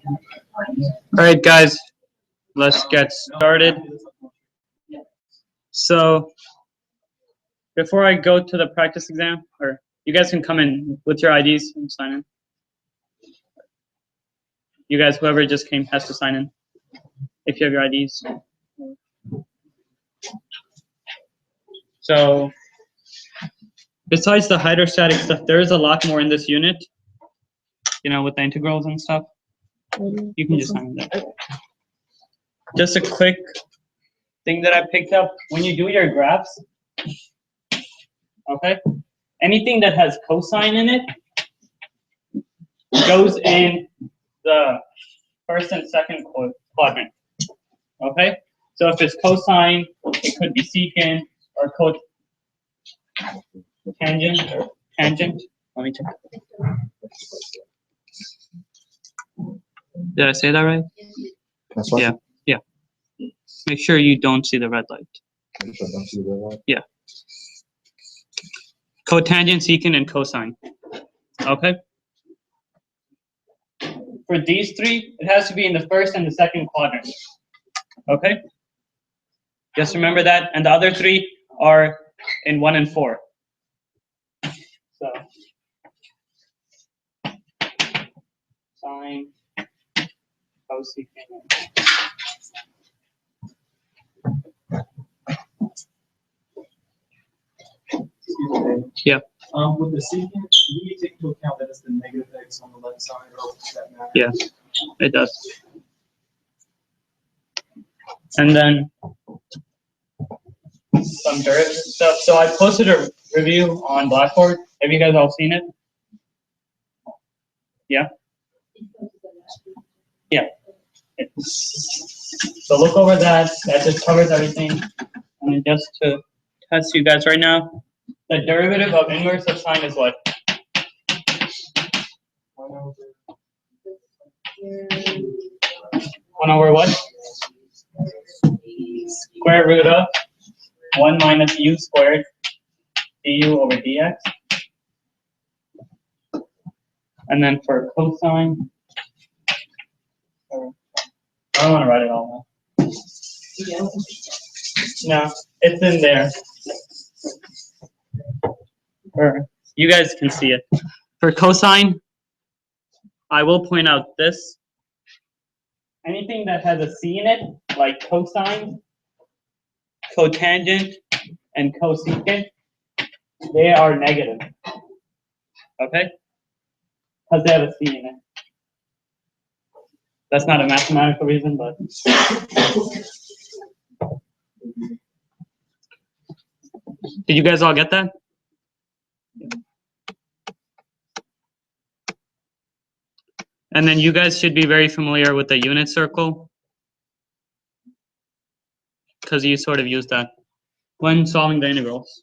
All right, guys, let's get started. So before I go to the practice exam, or you guys can come in with your IDs and sign in. You guys, whoever just came has to sign in if you have your IDs. So besides the hydrostatic stuff, there is a lot more in this unit, you know, with the integrals and stuff. You can just sign in there. Just a quick thing that I picked up, when you do your graphs, okay, anything that has cosine in it goes in the first and second quadrant, okay? So if it's cosine, it could be secant or cotangent. Tangent. Let me check. Did I say that right? Yeah. Yeah. Make sure you don't see the red light. Yeah. Cotangent, secant, and cosine. Okay. For these three, it has to be in the first and the second quadrant. Okay. Just remember that, and the other three are in 1 and 4. So sine, cosecant. Yeah. With the secant, do we take into account that it's the negative x on the left side, or does that matter? Yeah, it does. And then some derivative stuff. So I posted a review on Blackboard. Have you guys all seen it? Yeah? Yeah. So look over that. That just covers everything. And just to test you guys right now, the derivative of inverse of sine is what? 1 over what? Square root of 1 minus u squared du over dx. And then for cosine, I don't want to write it all now. No, it's in there. Or you guys can see it. For cosine, I will point out this. Anything that has a c in it, like cosine, cotangent, and cosecant, they are negative. Okay? Because they have a c in it. That's not a mathematical reason, but. Did you guys all get that? And then you guys should be very familiar with the unit circle, because you sort of use that when solving the integrals.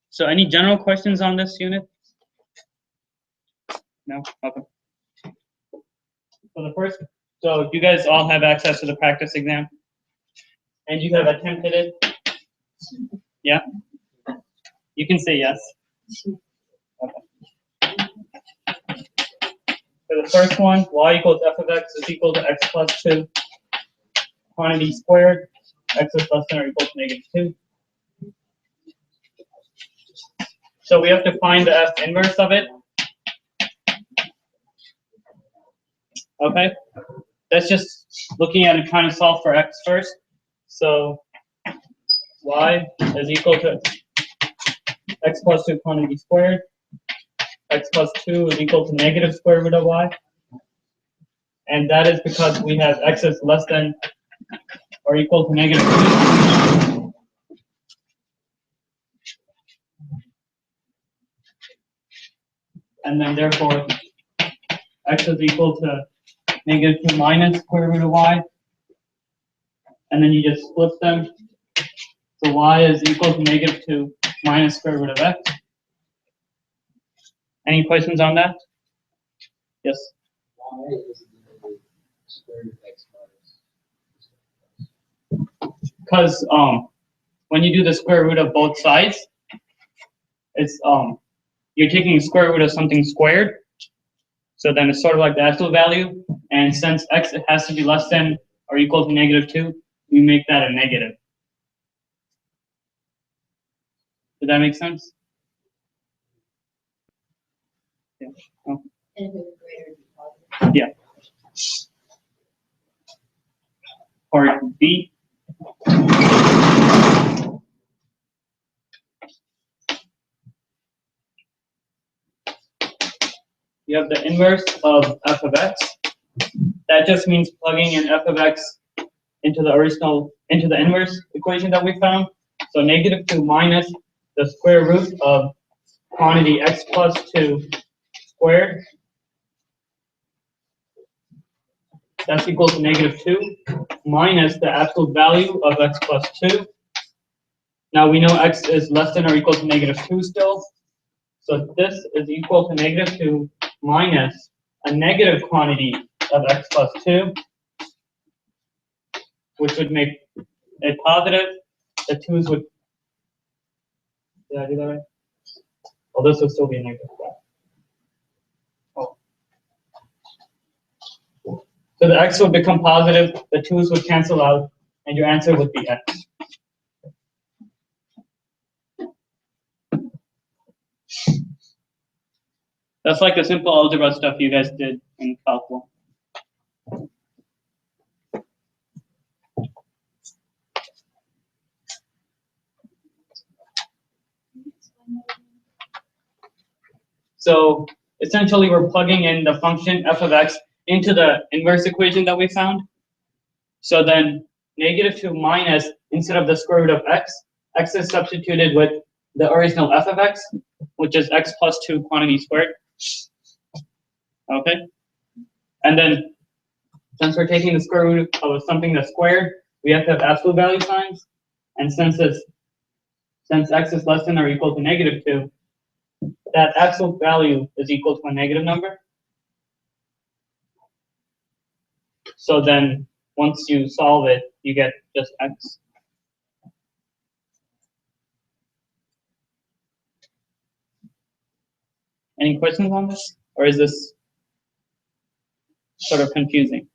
So any general questions on this unit? No? Okay. So the first, so you guys all have access to the practice exam? And you have attempted it? Yeah? You can say yes. Okay. So the first one, y equals f of x is equal to x plus 2 quantity squared. X is less than or equal to negative 2. So we have to find the f inverse of it. Okay. That's just looking at it, trying to solve for x first. So y is equal to x plus 2 quantity squared. X plus 2 is equal to negative square root of y. And that is because we have x is less than or equal to negative 2. And then therefore x is equal to negative 2 minus square root of y. And then you just split them. So y is equal to negative 2 minus square root of x. Any questions on that? Yes? Because when you do the square root of both sides, it's you're taking the square root of something squared. So then it's sort of like the absolute value, and since x has to be less than or equal to -2, we make that a negative. Does that make sense? Yeah. Oh. And if it was greater, it'd be positive. Yeah. Part B. You have the inverse of f of x. That just means plugging in f of x into the inverse equation that we found. So -2 minus the square root of quantity x plus 2 squared. That's equal to -2 minus the absolute value of x plus 2. Now we know x is less than or equal to -2 still. So this is equal to -2 minus a negative quantity of x plus 2, which would make it positive. The 2's would, did I do that right? Well, this would still be a negative. Oh. So the x would become positive, the 2's would cancel out, and your answer would be x. That's like the simple algebra stuff you guys did in calculus. So essentially, we're plugging in the function f of x into the inverse equation that we found. So then -2 minus, instead of the square root of x is substituted with the original f of x, which is x plus 2 quantity squared. Okay? And then, since we're taking the square root of something that's squared, we have to have absolute value signs. And since x is less than or equal to -2, that absolute value is equal to a negative number. So then, once you solve it, you get just x. Any questions on this? Or is this sort of confusing?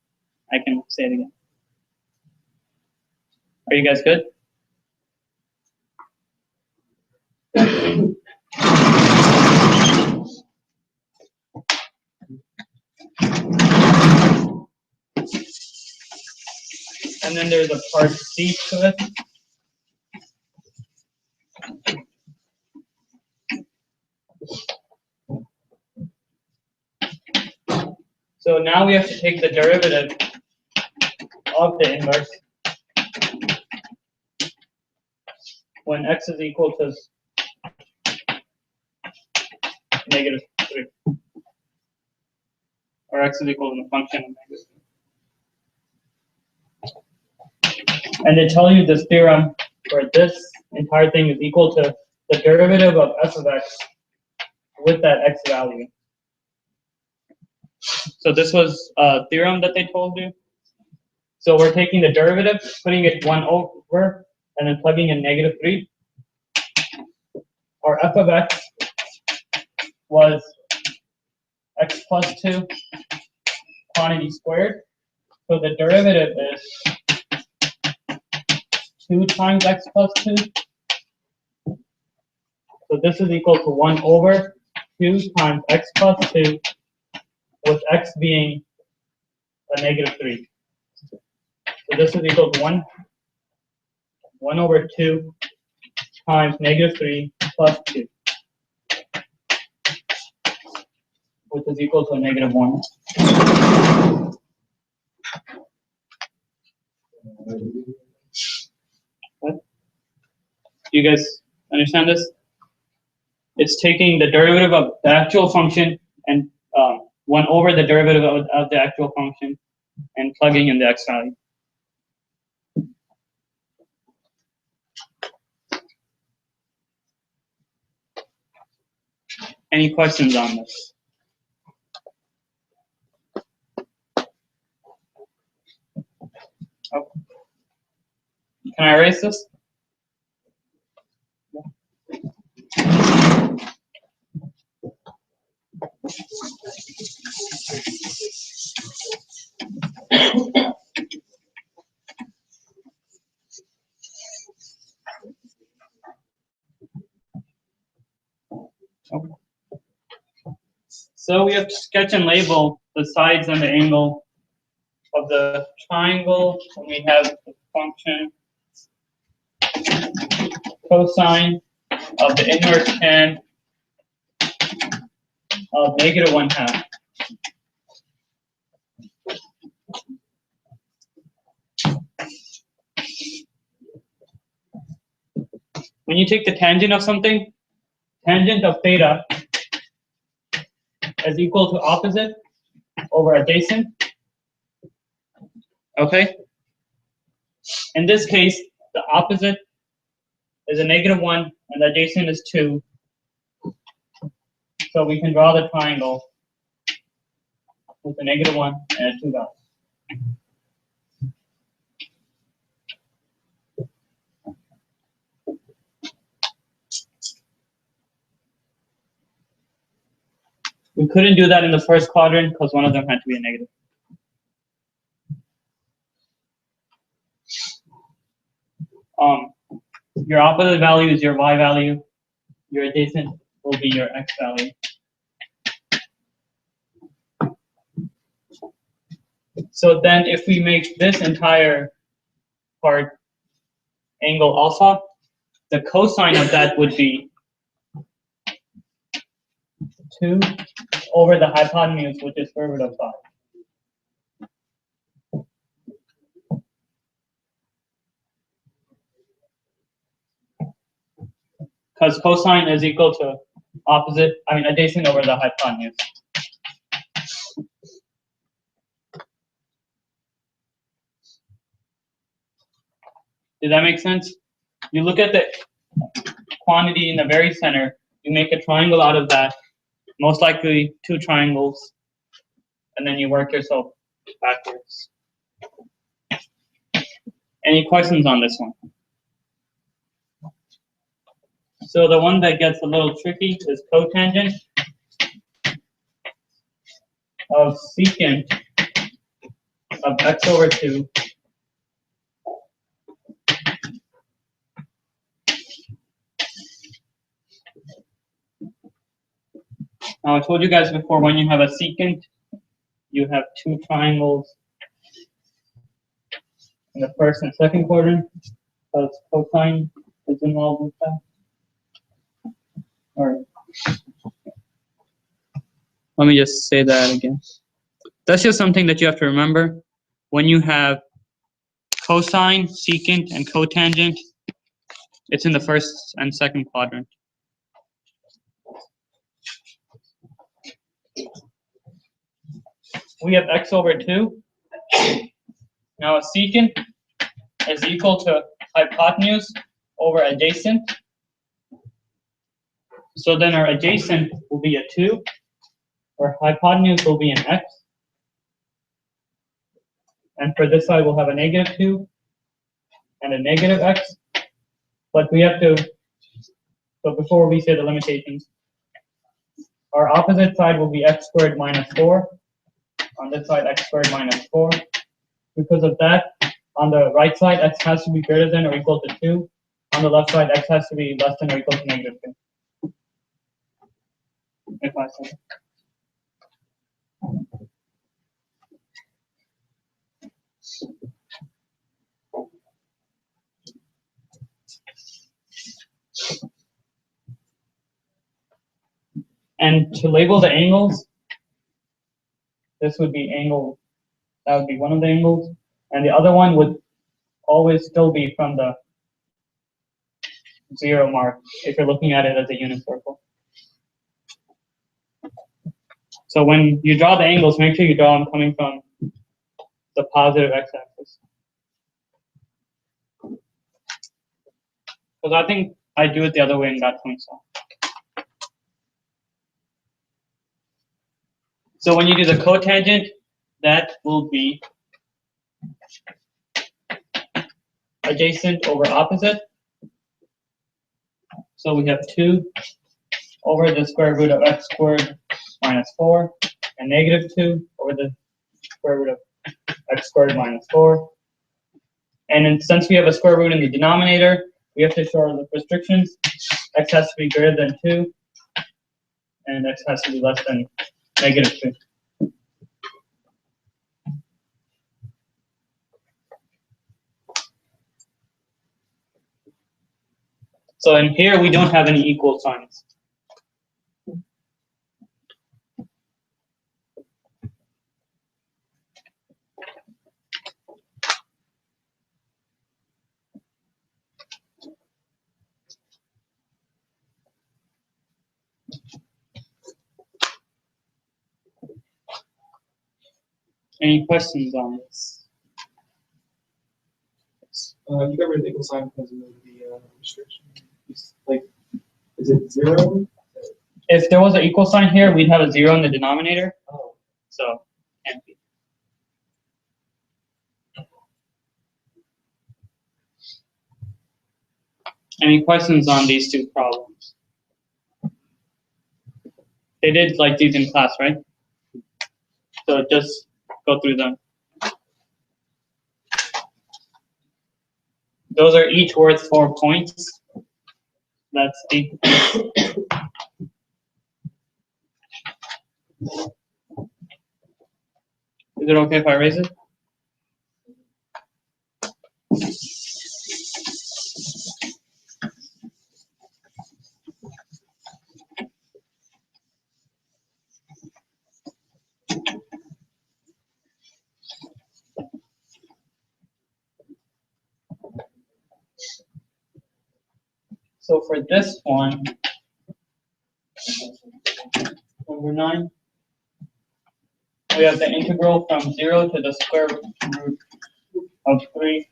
I can say it again. Are you guys good? And then there's a part C to it. So now we have to take the derivative of the inverse when x is equal to -3, or x is equal to the function of -3. And they tell you this theorem where this entire thing is equal to the derivative of f of x with that x value. So this was a theorem that they told you. So we're taking the derivative, putting it 1 over, and then plugging in -3. Our f of x was x plus 2 quantity squared. So the derivative is 2 times x plus 2. So this is equal to 1 over 2 times x plus 2, with x being a -3. So this is equal to 1 over 2 times -3 plus 2, which is equal to a -1. What? You guys understand this? It's taking the derivative of the actual function and 1 over the derivative of the actual function and plugging in the x value. Any questions on this? Oh. Can I erase this? So we have to sketch and label the sides and the angle of the triangle. And we have the function cosine of the inverse tan of -1/2. When you take the tangent of something, tangent of theta is equal to opposite over adjacent. Okay? In this case, the opposite is a -1 and the adjacent is 2. So we can draw the triangle with a -1 and a 2 value. We couldn't do that in the first quadrant because one of them had to be a negative. Your opposite value is your y value. Your adjacent will be your x value. So then if we make this entire part angle alpha, the cosine of that would be 2 over the hypotenuse, which is square root of 5. Because cosine is equal to adjacent over the hypotenuse. Does that make sense? You look at the quantity in the very center, you make a triangle out of that, most likely 2 triangles, and then you work yourself backwards. Any questions on this one? So the one that gets a little tricky is cotangent of secant of x over 2 Now I told you guys before, when you have a secant, you have 2 triangles in the first and second quadrant, because cosine is involved with that. Or let me just say that again. That's just something that you have to remember. When you have cosine, secant, and cotangent, it's in the first and second quadrant. We have x over 2. Now a secant is equal to hypotenuse over adjacent. So then our adjacent will be a 2, our hypotenuse will be an x. And for this side, we'll have a -2 and a -x. But we have to, so before we say the limitations, our opposite side will be x squared minus 4. On this side, x squared minus 4. Because of that, on the right side, x has to be greater than or equal to 2. On the left side, x has to be less than or equal to -2. If I say. And to label the angles, this would be angle, that would be one of the angles, and the other one would always still be from the 0 mark if you're looking at it as a unit circle. So when you draw the angles, make sure you draw them coming from the positive x-axis. Because I think I do it the other way and got points off. So when you do the cotangent, that will be adjacent over opposite. So we have 2 over the square root of x squared minus 4, and negative 2 over the square root of x squared minus 4. And then since we have a square root in the denominator, we have to show our restrictions. X has to be greater than 2, and x has to be less than negative 2. So in here, we don't have any equal signs. Any questions on this? You got rid of the equal sign because of the restriction. Like, is it 0? If there was an equal sign here, we'd have a 0 in the denominator. Oh. So, can't be. Any questions on these two problems? They did like these in class, right? So just go through them. Those are each worth 4 points. That's the. Is it okay if I raise it? So for this one, number 9, we have the integral from 0 to the square root of 3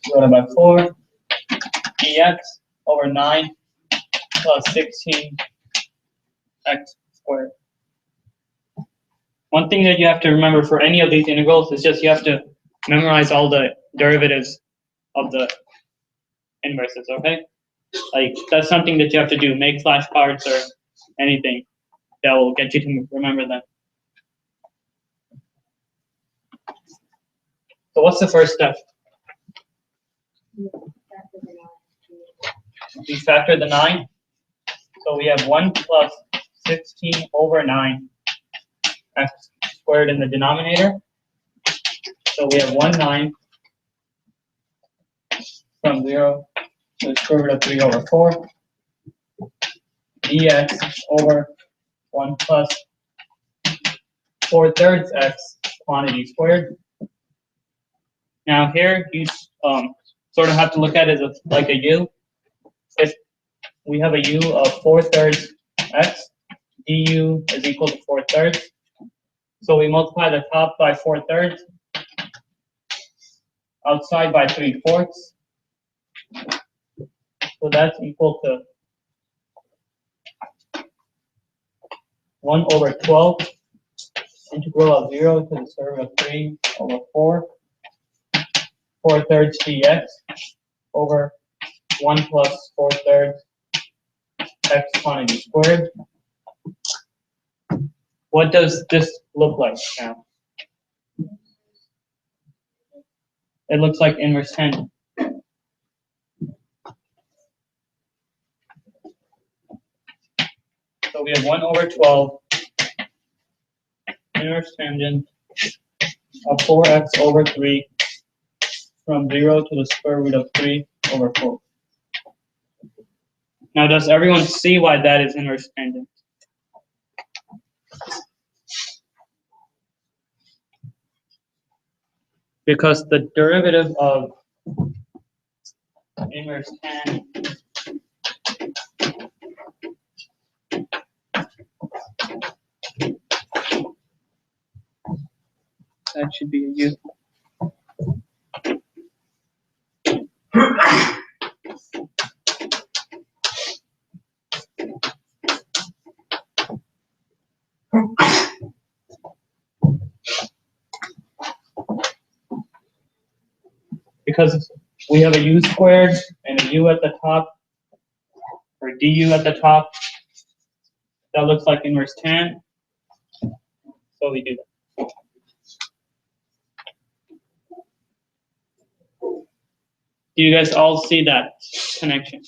divided by 4 dx over 9 plus 16 x squared. One thing that you have to remember for any of these integrals is just you have to memorize all the derivatives of the inverses, okay? Like, that's something that you have to do. Make flashcards or anything that will get you to remember them. So what's the first step? We factor the 9. So we have 1 plus 16 over 9 x squared in the denominator. So we have 1 9 from 0 to the square root of 3 over 4 dx over 1 plus 4/3 x quantity squared. Now here you sort of have to look at it as like a u. If we have a u of 4/3 x, du is equal to 4/3. So we multiply the top by 4/3, outside by 3/4. So that's equal to 1 over 12 integral of 0 to the square root of 3 over 4 4/3 dx over 1 plus 4/3 x quantity squared. What does this look like now? It looks like inverse tangent. So we have 1 over 12 inverse tangent of 4x over 3 from 0 to the square root of 3 over 4. Now, does everyone see why that is inverse tangent? Because the derivative of inverse tan that should be a u. Because we have a u squared and a u at the top, or du at the top, that looks like inverse tan. So we do that. Do you guys all see that connection?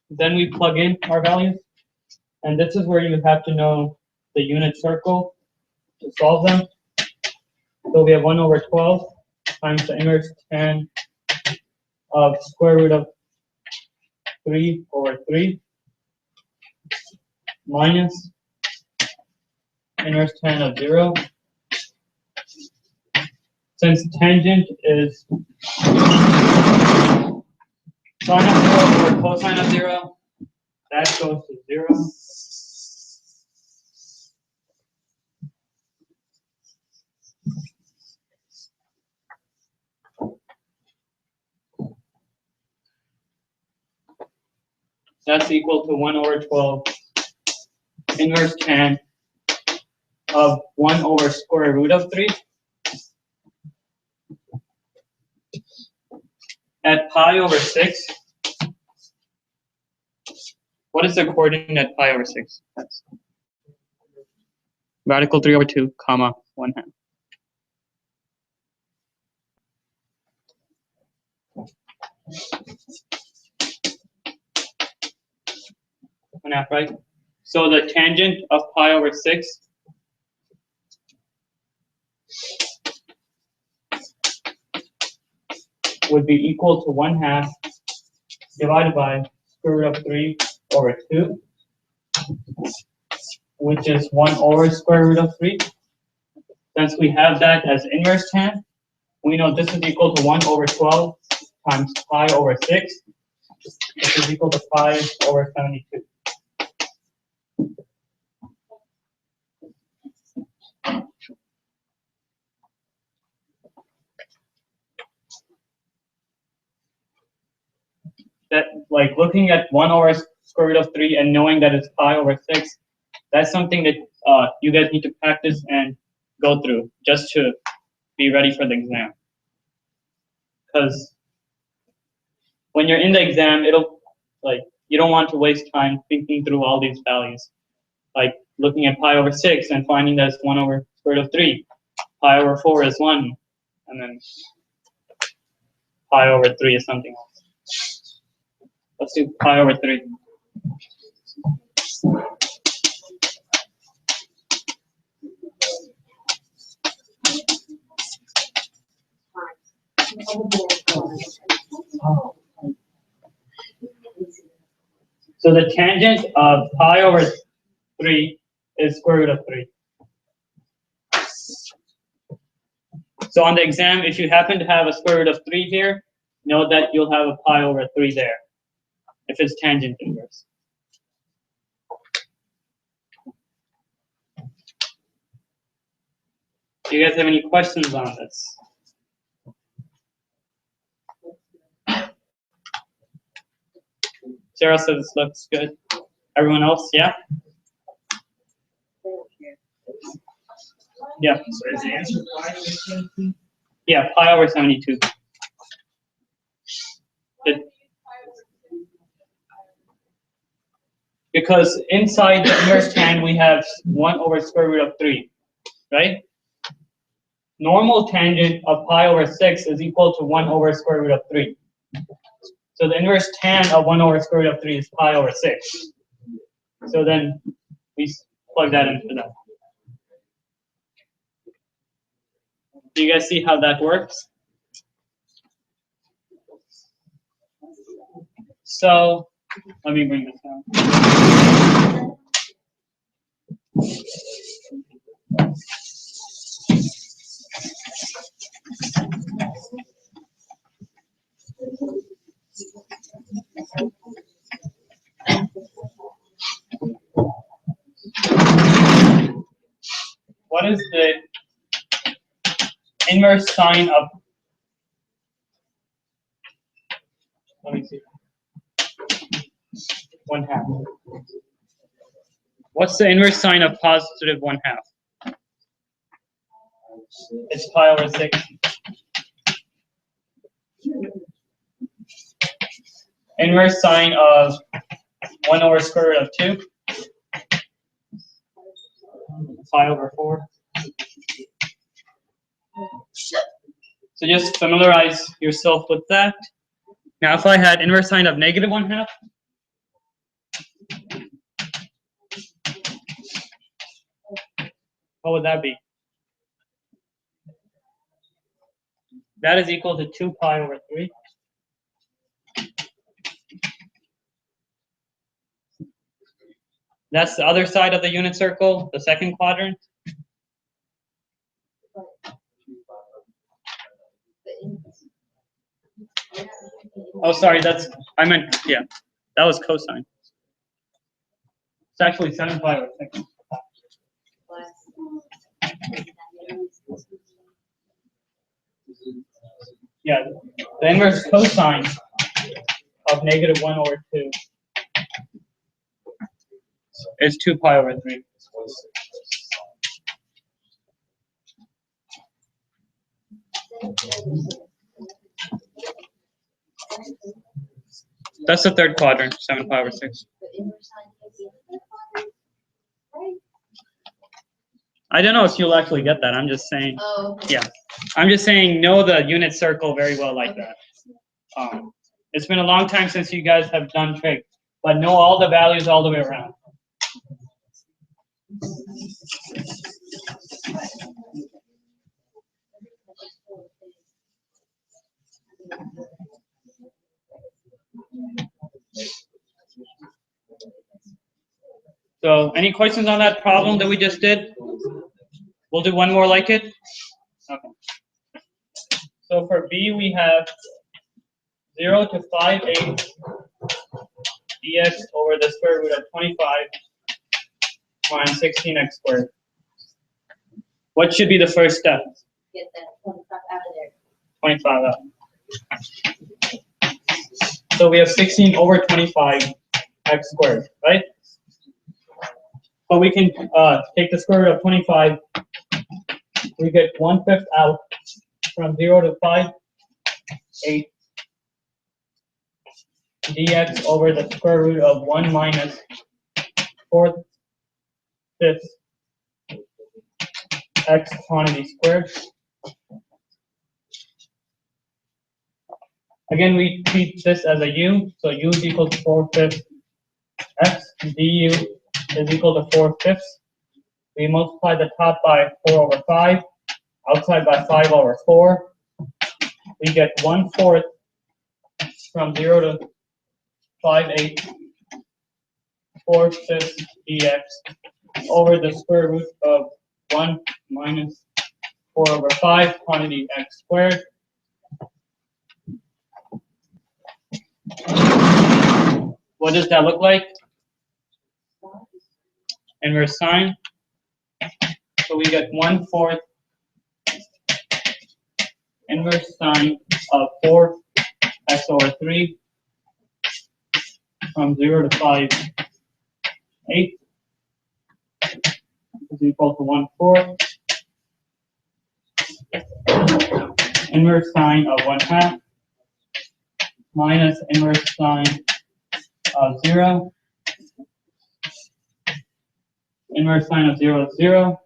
Then we plug in our values, and this is where you have to know the unit circle to solve them. So we have 1 over 12 times the inverse tan of square root of 3 over 3 minus inverse tan of 0. Since tangent is sine of 0 over cosine of 0, that goes to 0. That's equal to 1 over 12 inverse tan of 1 over square root of 3 at pi over 6. What is the coordinate at pi over 6? That's radical 3 over 2, comma, 1/2. One half, right? So the tangent of pi over 6 would be equal to 1/2 divided by square root of 3 over 2, which is 1 over square root of 3. Since we have that as inverse tan, we know this is equal to 1 over 12 times pi over 6, which is equal to 5 over 72. That, like, looking at 1 over square root of 3 and knowing that it's pi over 6, that's something that you guys need to practice and go through just to be ready for the exam. Because when you're in the exam, it'll, like, you don't want to waste time thinking through all these values. Like looking at pi over 6 and finding that it's 1 over square root of 3. Pi over 4 is 1, and then pi over 3 is something else. Let's do pi over 3. So the tangent of pi over 3 is square root of 3. So on the exam, if you happen to have a square root of 3 here, know that you'll have a pi over 3 there, if it's tangent inverse. Do you guys have any questions on this? Sarah says this looks good. Everyone else, yeah? Yeah. So is the answer pi over 72? Yeah, pi over 72. Because inside the inverse tan we have 1 over square root of 3, right? Normal tangent of pi over 6 is equal to 1 over square root of 3. So the inverse tan of 1 over square root of 3 is pi over 6. So then we plug that into that. Do you guys see how that works? So let me bring this down. What is the inverse sine of, let me see, 1/2? What's the inverse sine of positive 1/2? It's pi over 6. Inverse sine of 1 over square root of 2. Pi over 4. So just familiarize yourself with that. Now if I had inverse sine of negative 1/2, what would that be? That is equal to 2 pi over 3. That's the other side of the unit circle, the second quadrant. Oh, sorry, I meant, yeah, that was cosine. It's actually 7 pi over 6. Yeah, the inverse cosine of negative 1 over 2 is 2 pi over 3. That's the third quadrant, 7 pi over 6. I don't know if you'll actually get that. I'm just saying. Oh. Yeah, I'm just saying know the unit circle very well like that. It's been a long time since you guys have done trig, but know all the values all the way around. So any questions on that problem that we just did? We'll do one more like it. Okay. So for B, we have 0 to 5/8 dx over the square root of 25 minus 16x squared. What should be the first step? Get that 25 out of there. 25 out. So we have 16 over 25 x squared, right? But we can take the square root of 25. We get 1/5 out from 0 to 5/8 dx over the square root of 1 minus 4/5 x quantity squared. Again, we treat this as a u, so u is equal to 4/5 x, du is equal to 4/5. We multiply the top by 4 over 5, outside by 5 over 4. We get 1/4 from 0 to 5/8 4/5 dx over the square root of 1 minus 4 over 5 quantity x squared. What does that look like? Inverse sine. So we get 1/4 inverse sine of 4x over 3 from 0 to 5/8 is equal to 1/4 inverse sine of 1/2 minus inverse sine of 0. Inverse sine of 0 is 0.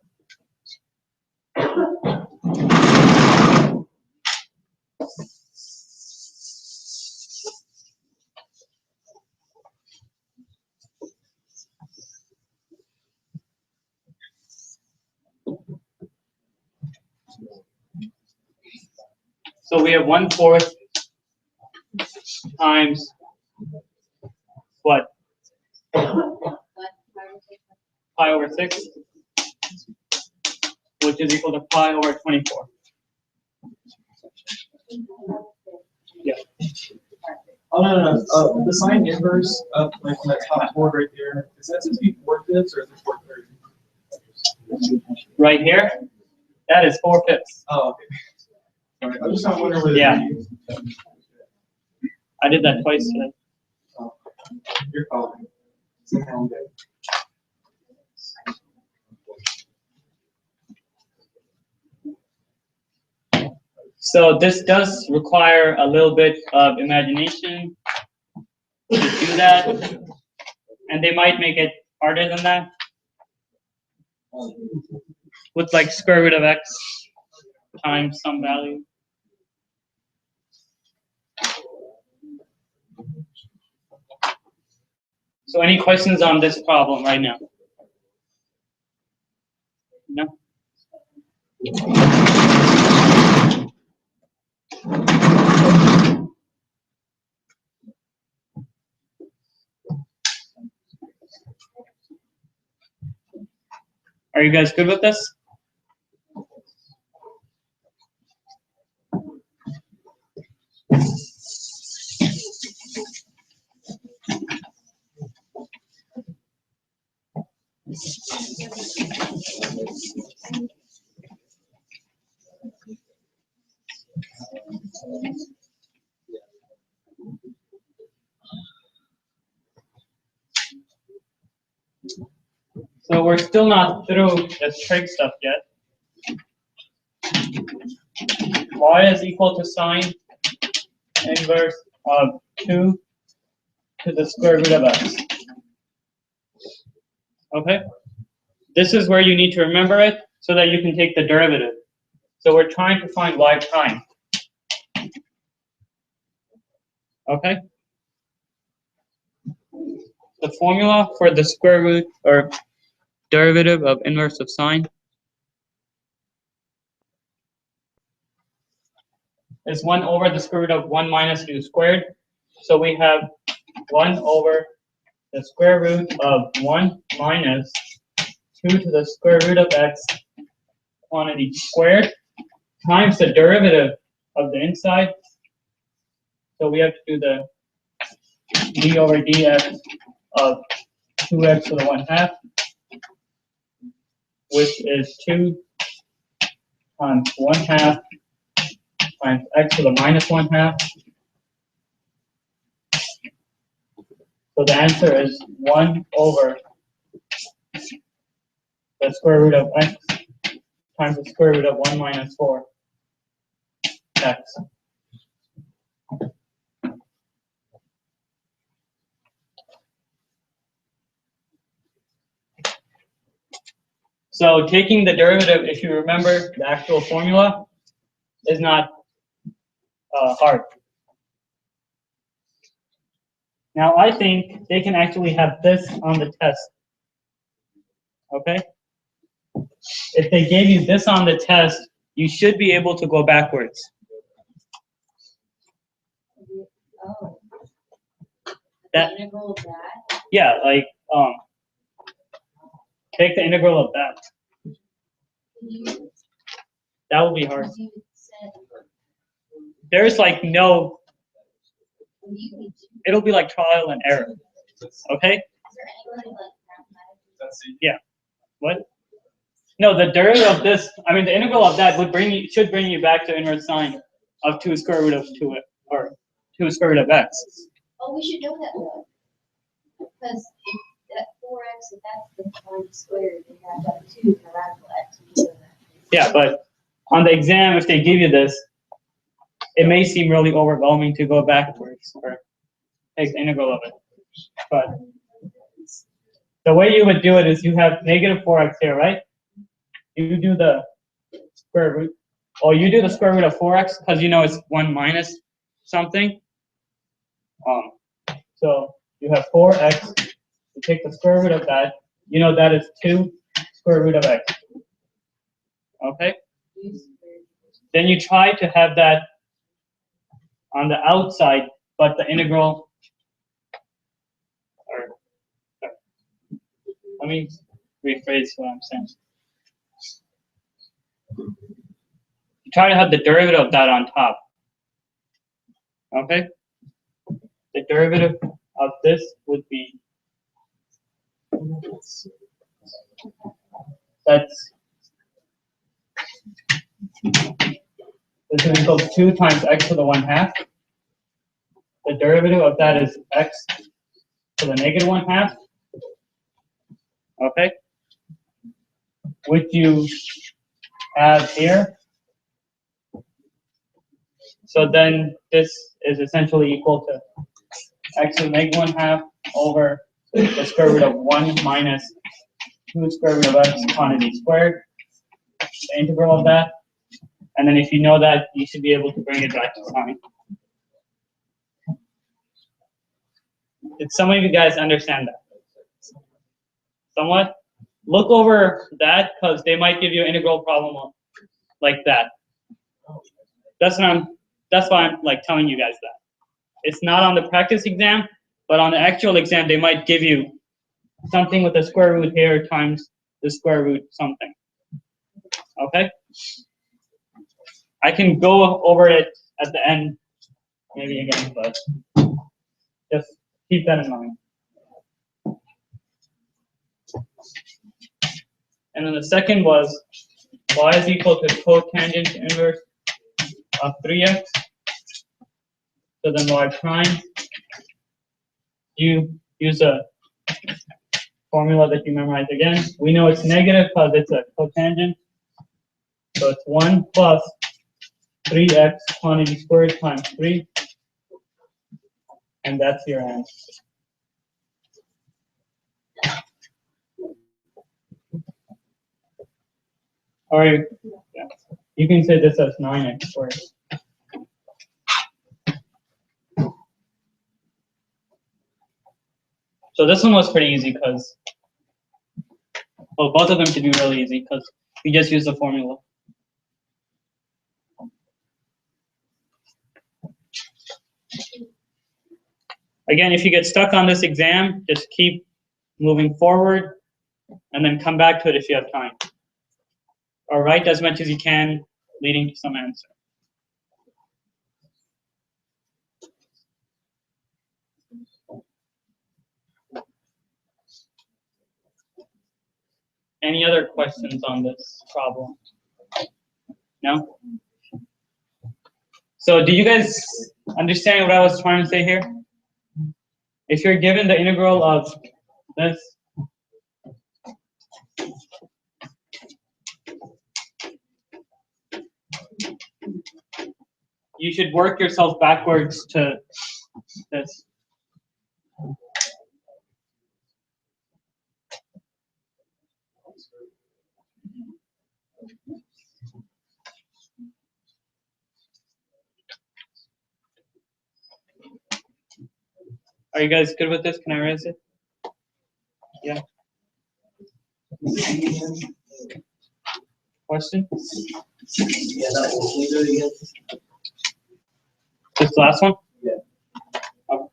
So we have 1/4 times what? Pi over 6, which is equal to pi over 24. Yeah. Oh, no. The sine inverse of like on that top board right there, is that supposed to be 4/5 or is it 4/3? Right here, that is 4/5. Oh, okay. Sorry, I was just not wondering whether. Yeah. I did that twice today. Oh, you're calling. Somehow good. So this does require a little bit of imagination. to do that, and they might make it harder than that with like square root of x times some value. So any questions on this problem right now? No? Are you guys good with this? So we're still not through this trig stuff yet. Y is equal to sine inverse of 2 to the square root of x. Okay? This is where you need to remember it so that you can take the derivative. So we're trying to find y prime. Okay? The formula for the square root or derivative of inverse of sine is 1 over the square root of 1 minus u squared. So we have 1 over the square root of 1 minus 2 to the square root of x quantity squared times the derivative of the inside. So we have to do the d over dx of 2x to the 1/2, which is 2 times 1/2 times x to the minus 1/2. So the answer is 1 over the square root of x times the square root of 1 minus 4 x. So taking the derivative, if you remember the actual formula, is not hard. Now I think they can actually have this on the test. Okay? If they gave you this on the test, you should be able to go backwards. Oh. That- The integral of that? Yeah, like take the integral of that. You, That would be hard. you said, There's like no, you, it'll be like trial and error. Okay? is there anything like mathematics? Yeah. What? No, the derivative of this, I mean the integral of that would should bring you back to inverse sine of 2 square root of 2 or 2 square root of x. Oh, we should know that though. Because if that 4x, if that's the time squared, then you have that 2 in the radical x. We know that. Yeah, but on the exam, if they give you this, it may seem really overwhelming to go backwards or take the integral of it. But the way you would do it is you have negative 4x here, right? You do the square root. Oh, you do the square root of 4x because you know it's 1 minus something. So you have 4x. You take the square root of that. You know that is 2 square root of x. Okay? Then you try to have that on the outside, but the integral, let me rephrase what I'm saying. You try to have the derivative of that on top. Okay? The derivative of this would be, that's, this is equal to 2 times x to the 1/2. The derivative of that is x to the negative 1/2. Okay? Which you have here. So then this is essentially equal to x is -1/2 over the square root of 1 minus 2 square root of x quantity squared, the integral of that. And then if you know that, you should be able to bring it back to sign. Did some of you guys understand that? Somewhat? Look over that because they might give you an integral problem like that. That's why I'm like telling you guys that. It's not on the practice exam, but on the actual exam, they might give you something with the square root here times the square root something. Okay? I can go over it at the end, maybe again, but just keep that in mind. And then the second was y is equal to cotangent inverse of 3x. So then y prime, you use a formula that you memorize again. We know it's negative because it's a cotangent. So it's 1 plus 3x quantity squared times 3. And that's your answer. Or yeah, you can say this as 9x squared. So this one was pretty easy because, well, both of them should be really easy because you just use the formula. Again, if you get stuck on this exam, just keep moving forward and then come back to it if you have time. Or write as much as you can, leading to some answer. Any other questions on this problem? No? So do you guys understand what I was trying to say here? If you're given the integral of this, you should work yourself backwards to this. Are you guys good with this? Can I erase it? Yeah. Question? Yeah, that will we do it again. This last one? Yeah. Oh.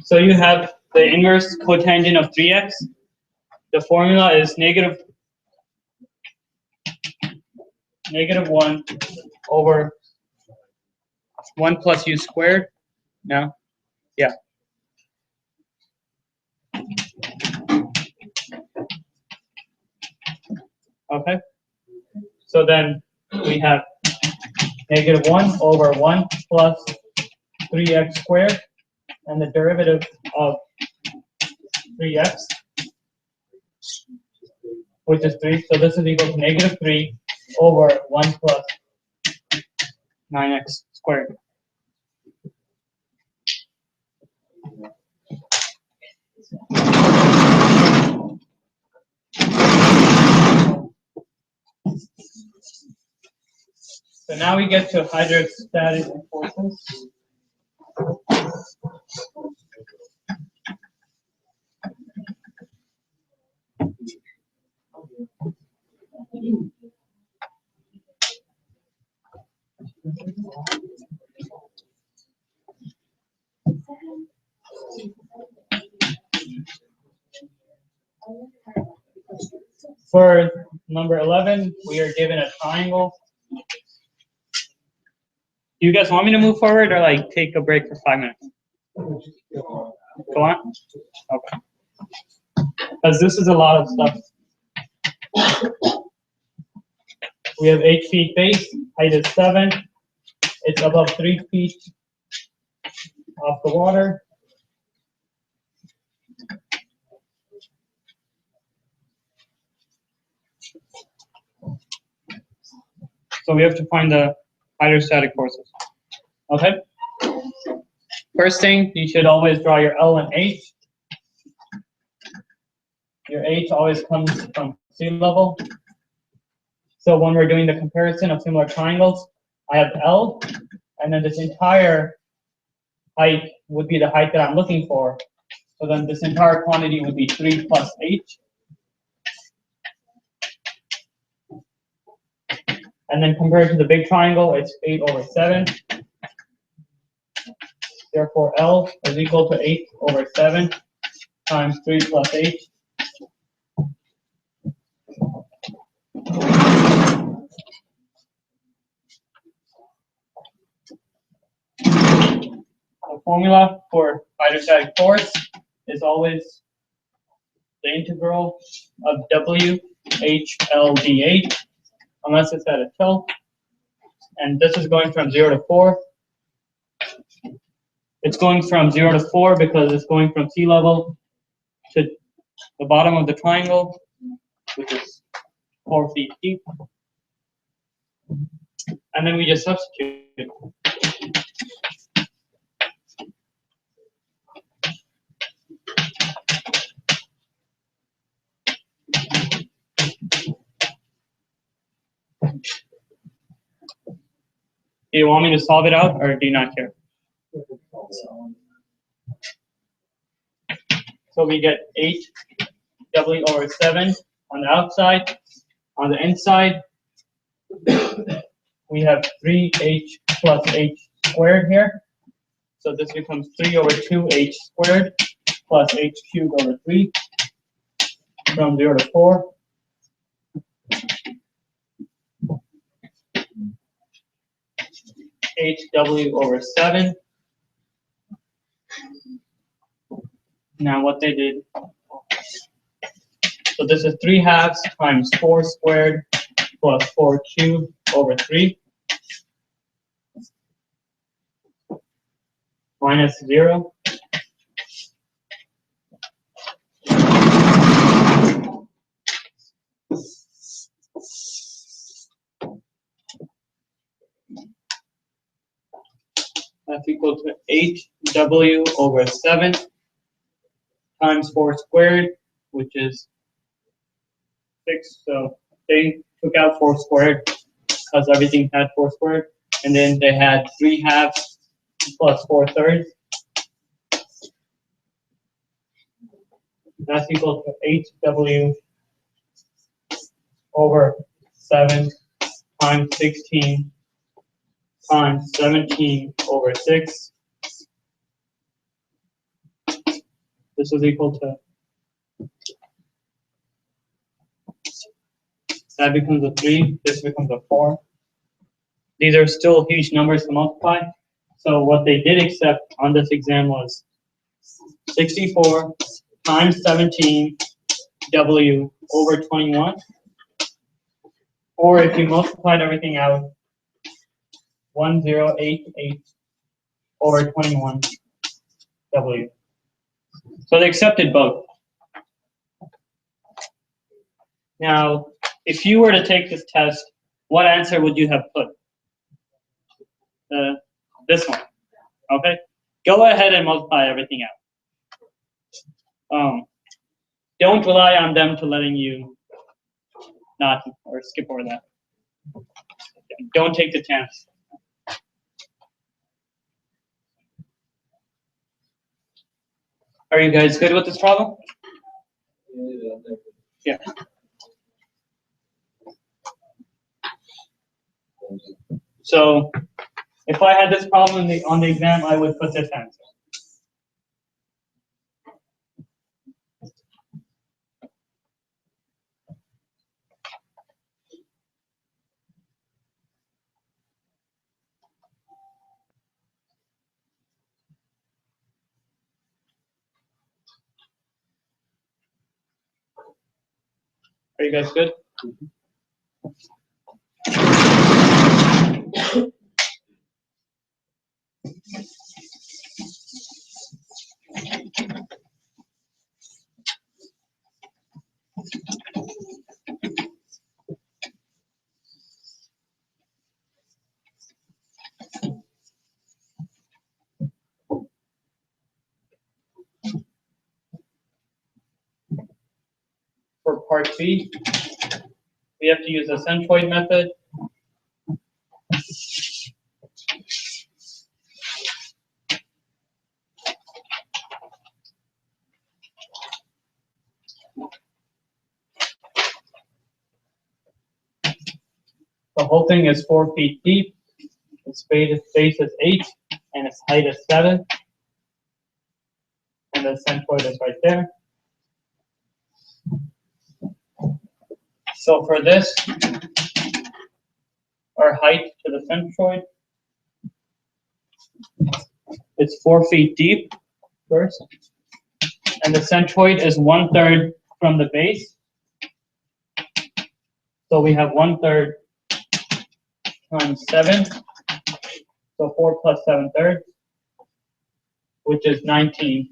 So you have the inverse cotangent of 3x. The formula is negative 1 over 1 plus u squared. No? Yeah. Okay. So then we have negative 1 over 1 plus 3x squared, and the derivative of 3x, which is 3. So this is equal to negative 3 over 1 plus 9x squared. So now we get to hydrostatic forces. For number 11, we are given a triangle. Do you guys want me to move forward or like take a break for 5 minutes? Go on? Okay. Because this is a lot of stuff. We have 8 feet base, height is 7. It's above 3 feet. off the water. So we have to find the hydrostatic forces. Okay? First thing, you should always draw your L and H. Your H always comes from sea level. So when we're doing the comparison of similar triangles, I have L, and then this entire height would be the height that I'm looking for. So then this entire quantity would be 3 plus H. And then compared to the big triangle, it's 8 over 7. Therefore, L is equal to 8 over 7 times 3 plus H. The formula for hydrostatic force is always the integral of W H L dH, unless it's at a tilt. And this is going from 0 to 4. It's going from 0 to 4 because it's going from sea level to the bottom of the triangle, which is 4 feet deep. And then we just substitute. Do you want me to solve it out, or do you not care? So we get 8W over 7 on the outside. On the inside, we have 3H plus H squared here. So this becomes 3 over 2H squared plus H cubed over 3 from 0 to 4. HW over 7. Now what they did, so this is 3 halves times 4 squared plus 4 cubed over 3 minus 0. That's equal to 8W over 7 times 4 squared, which is 6. So they took out 4 squared because everything had 4 squared. And then they had 3 halves plus 4 thirds. That's equal to 8W over 7 times 16 times 17 over 6. This is equal to, that becomes a 3, this becomes a 4. These are still huge numbers to multiply. So what they did accept on this exam was 64 times 17 W over 21. Or if you multiplied everything out, 1088 over 21 W. So they accepted both. Now, if you were to take this test, what answer would you have put? This one. Okay? Go ahead and multiply everything out. Don't rely on them to letting you not or skip over that. Don't take the chance. Are you guys good with this problem? Yeah. So if I had this problem on the exam, I would put this answer. Are you guys good? part B. We have to use the centroid method. The whole thing is 4 feet deep. Its base is 8, and its height is 7. And the centroid is right there. So for this, our height to the centroid, it's 4 feet deep first. And the centroid is 1/3 from the base. So we have 1/3 times 7. So 4 plus 7/3, which is 19/3.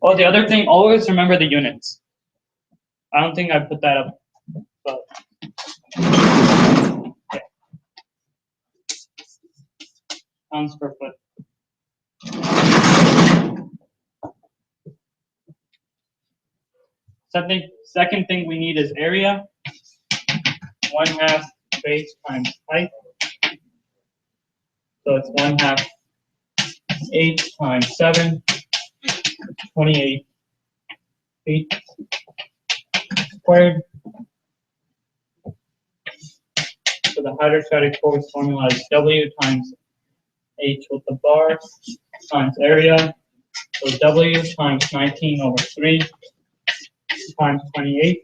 Oh, the other thing, always remember the units. I don't think I put that up, but yeah. Pounds per foot. Second thing we need is area. 1/2 base times height. So it's 1/2 8 times 7, 28 feet squared. So the hydrostatic force formula is W times H with the bar times area. So W times 19/3 times 28,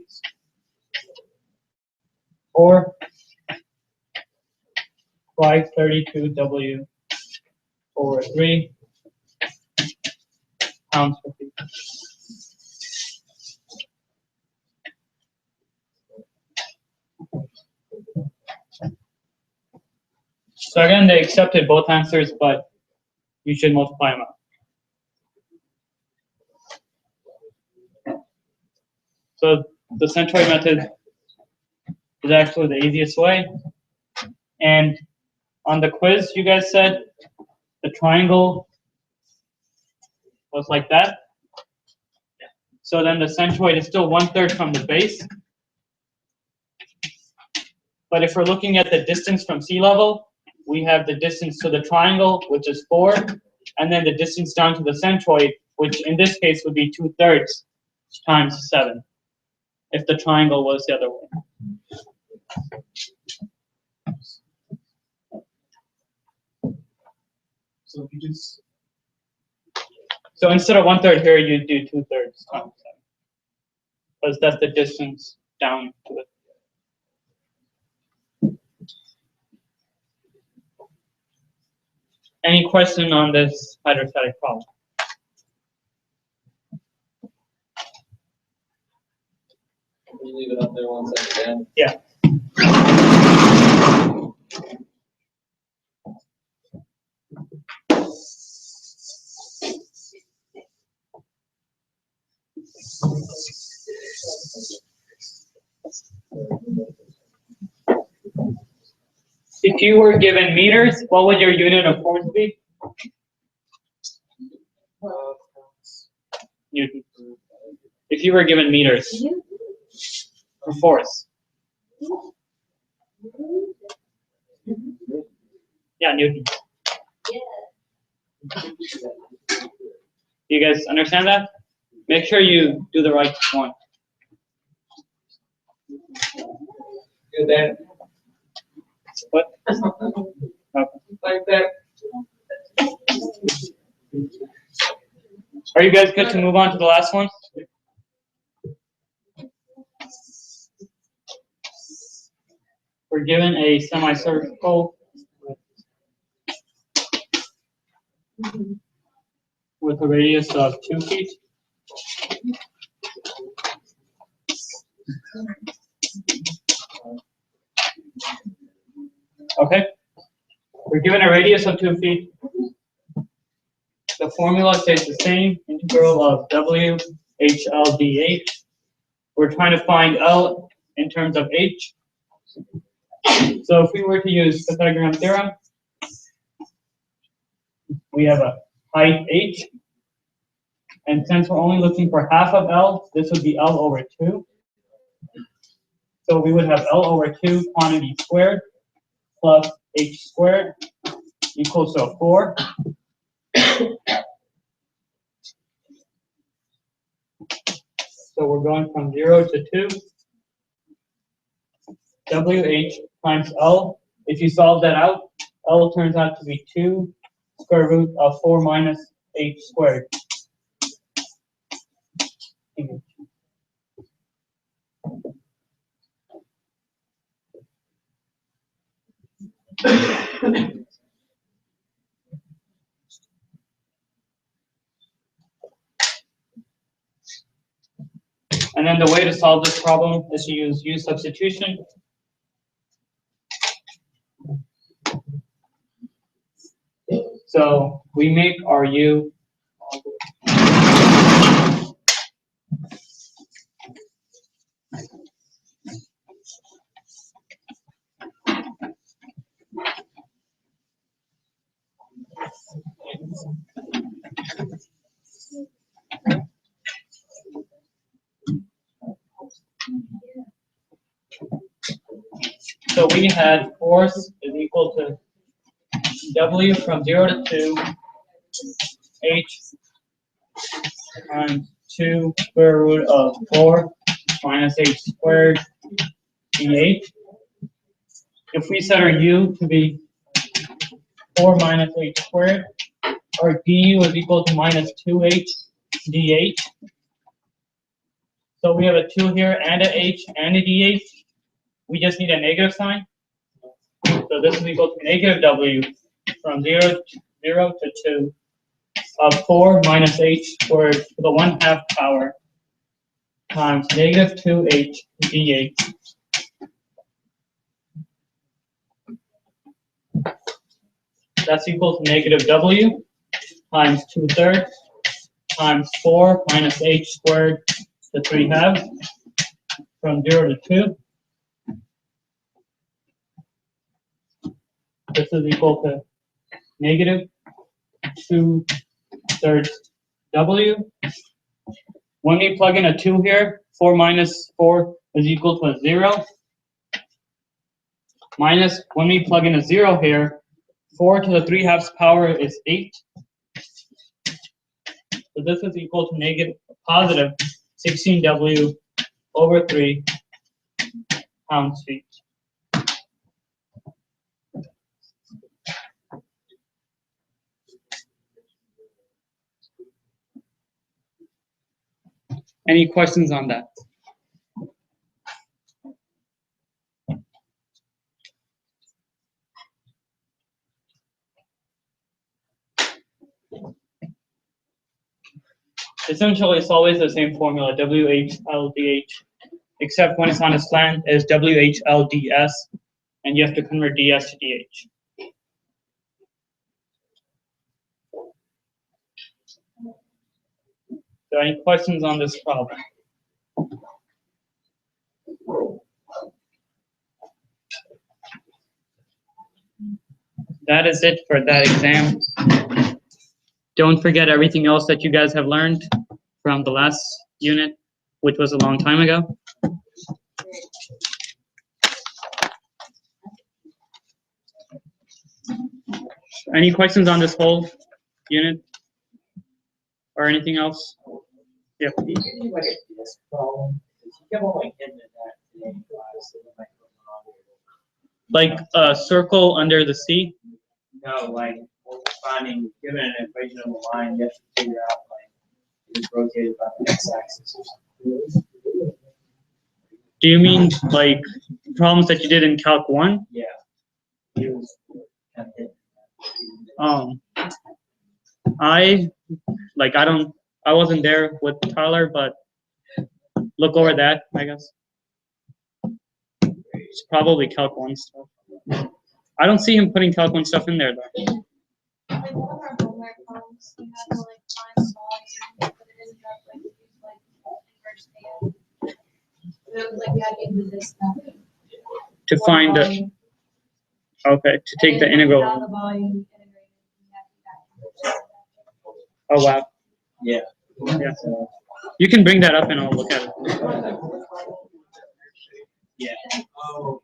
or 532W/3 pounds per feet. So again, they accepted both answers, but you should multiply them out. So the centroid method is actually the easiest way. And on the quiz, you guys said the triangle was like that. So then the centroid is still 1/3 from the base. But if we're looking at the distance from sea level, we have the distance to the triangle, which is 4, and then the distance down to the centroid, which in this case would be 2/3 times 7, if the triangle was the other way. So if you just, So instead of 1/3 here, you do 2/3 times 7, because that's the distance down to it. Any question on this hydrostatic problem? can you leave it up there 1 second? Yeah. If you were given meters, what would your unit of force be? Newton. If you were given meters for force. Yeah, Newton. You guys understand that? Make sure you do the right one. Good there. What? Okay. Like that. Are you guys good to move on to the last one? We're given a semicircle with a radius of 2 feet. Okay. We're given a radius of 2 feet. The formula stays the same, integral of W H L dH. We're trying to find L in terms of H. So if we were to use Pythagorean theorem, we have a height h. And since we're only looking for half of L, this would be L over 2. So we would have L over 2 quantity squared plus h squared equals to 4. So we're going from 0 to 2. WH times L. If you solve that out, L turns out to be 2 square root of 4 minus h squared. And then the way to solve this problem is to use U substitution. So we make our U so we had force is equal to W from 0 to 2 H times 2 square root of 4 minus H squared dH. If we set our U to be 4 minus H squared, our du is equal to minus 2H dH. So we have a 2 here and a H and a dH. We just need a negative sign. So this is equal to negative W from 0 to 2 of 4 minus H squared to the 1/2 power times negative 2H dH. That's equal to negative W times 2/3 times 4 minus H squared to 3/2 from 0 to 2. This is equal to negative 2/3 W. When we plug in a 2 here, 4 minus 4 is equal to a 0. Minus, when we plug in a 0 here, 4 to the 3/2 power is 8. So this is equal to negative positive 16W over 3 pounds-feet. Any questions on that? Essentially, it's always the same formula, WHLDH, except when it's on a slant, is WHLDS, and you have to convert DS to DH. So any questions on this problem? That is it for that exam. Don't forget everything else that you guys have learned from the last unit, which was a long time ago. Any questions on this whole unit or anything else? Yeah. Like a circle under the sea? No, like finding, given an equation on the line, you have to figure out like it's rotated by the x-axis or something. Do you mean like problems that you did in Calc 1? Yeah. It was kind of hit. I wasn't there with Tyler, but look over that, I guess. It's probably Calc 1 stuff. I don't see him putting Calc 1 stuff in there though. Like one of our homework problems, we had to like find volume, but it ended up like use like inverse band. It was like we had to do this stuff. To find the, okay, to take the integral. The volume integrated, we had to do that. Oh wow. Yeah. Yeah. You can bring that up and I'll look at it. Yeah. Oh,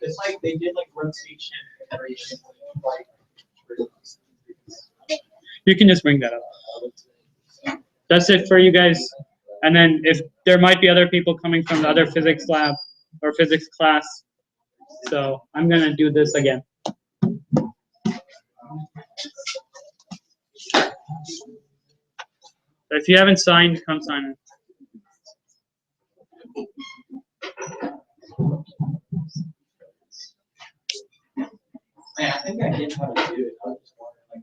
it's like they did like rotation integration, like. You can just bring that up. That's it for you guys. And then if there might be other people coming from the other physics lab or physics class. So I'm gonna do this again. If you haven't signed, come sign it. Man, I think I get how to do it. I was just wondering,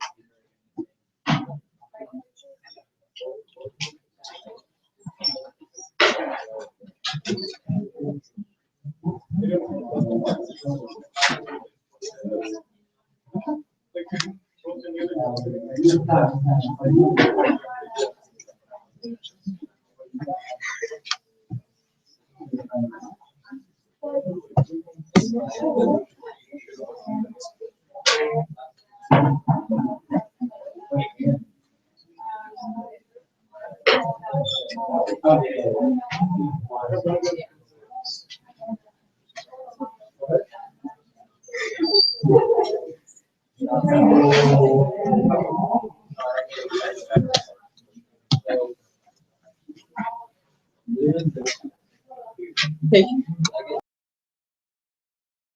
Thank you.